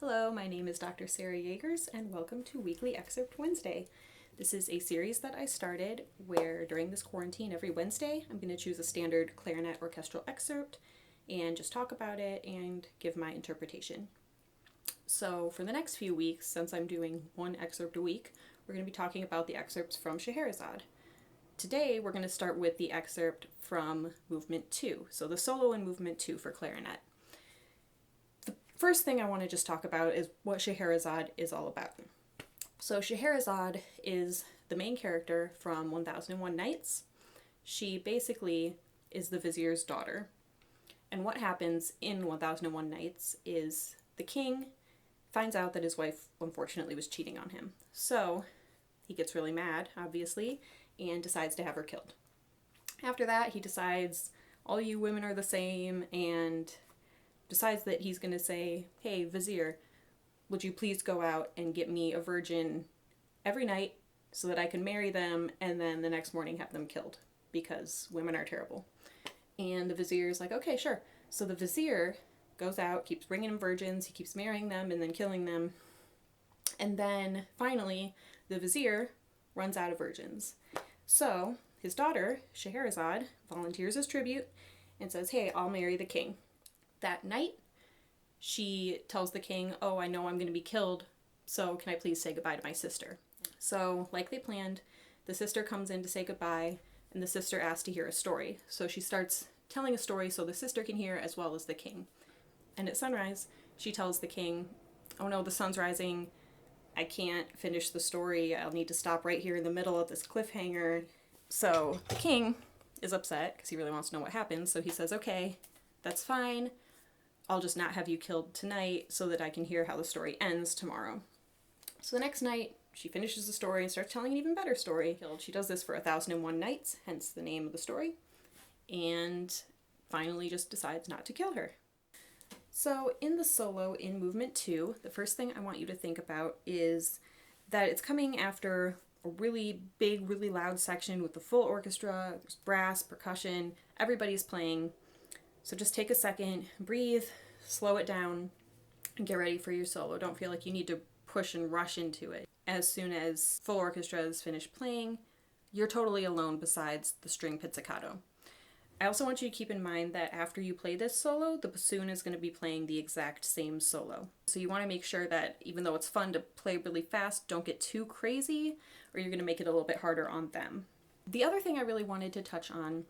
Hello, my name is Dr. Sarah Jaegers, and welcome to Weekly Excerpt Wednesday. This is a series that I started where during this quarantine every Wednesday I'm going to choose a standard clarinet orchestral excerpt and just talk about it and give my interpretation. So for the next few weeks, since I'm doing one excerpt a week, we're going to be talking about the excerpts from Scheherazade. Today we're going to start with the excerpt from Movement 2, so the solo in Movement 2 for clarinet. First thing I want to just talk about is what Scheherazade is all about. So Scheherazade is the main character from 1001 Nights. She basically is the vizier's daughter. And what happens in 1001 Nights is the king finds out that his wife unfortunately was cheating on him. So he gets really mad, obviously, and decides to have her killed. After that, he decides all you women are the same and decides that he's going to say, hey, vizier, would you please go out and get me a virgin every night so that I can marry them and then the next morning have them killed because women are terrible. And the vizier is like, okay, sure. So the vizier goes out, keeps bringing him virgins, he keeps marrying them and then killing them. And then finally, the vizier runs out of virgins. So his daughter, Scheherazade, volunteers as tribute and says, hey, I'll marry the king. That night, she tells the king, oh, I know I'm going to be killed, so can I please say goodbye to my sister? So, like they planned, the sister comes in to say goodbye, and the sister asks to hear a story. So she starts telling a story so the sister can hear as well as the king. And at sunrise, she tells the king, oh no, the sun's rising, I can't finish the story, I'll need to stop right here in the middle of this cliffhanger. So the king is upset because he really wants to know what happens, so he says, okay, that's fine. I'll just not have you killed tonight so that I can hear how the story ends tomorrow. So the next night, she finishes the story and starts telling an even better story. She does this for 1001 nights, hence the name of the story, and finally just decides not to kill her. So in the solo in Movement 2, the first thing I want you to think about is that it's coming after a really big, really loud section with the full orchestra, there's brass, percussion, everybody's playing. So just take a second, breathe, slow it down, and get ready for your solo. Don't feel like you need to push and rush into it. As soon as full orchestra is finished playing, you're totally alone besides the string pizzicato. I also want you to keep in mind that after you play this solo, the bassoon is going to be playing the exact same solo. So you want to make sure that even though it's fun to play really fast, don't get too crazy, or you're going to make it a little bit harder on them. The other thing I really wanted to touch on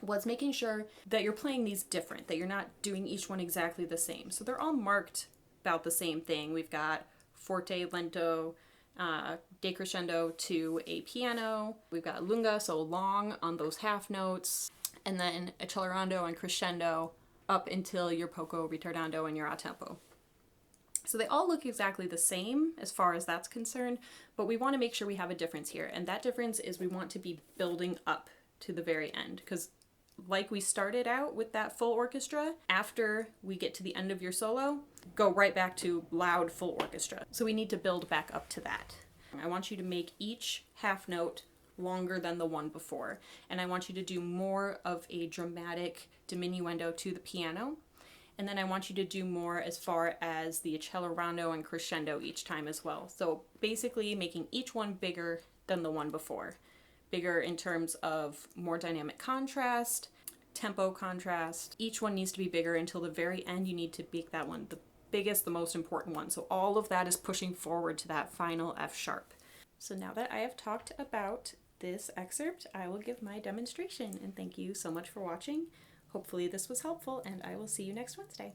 was making sure that you're playing these different, that you're not doing each one exactly the same. So they're all marked about the same thing. We've got forte, lento, decrescendo to a piano. We've got lunga, so long on those half notes, and then accelerando and crescendo up until your poco, ritardando, and your a tempo. So they all look exactly the same as far as that's concerned, but we want to make sure we have a difference here. And that difference is we want to be building up to the very end, because like we started out with that full orchestra, after we get to the end of your solo, go right back to loud full orchestra. So we need to build back up to that. I want you to make each half note longer than the one before, and I want you to do more of a dramatic diminuendo to the piano, and then I want you to do more as far as the accelerando and crescendo each time as well. So basically making each one bigger than the one before. Bigger in terms of more dynamic contrast, tempo contrast. Each one needs to be bigger until the very end. You need to make that one the biggest, the most important one. So all of that is pushing forward to that final F sharp. So now that I have talked about this excerpt, I will give my demonstration, and thank you so much for watching. Hopefully this was helpful, and I will see you next Wednesday.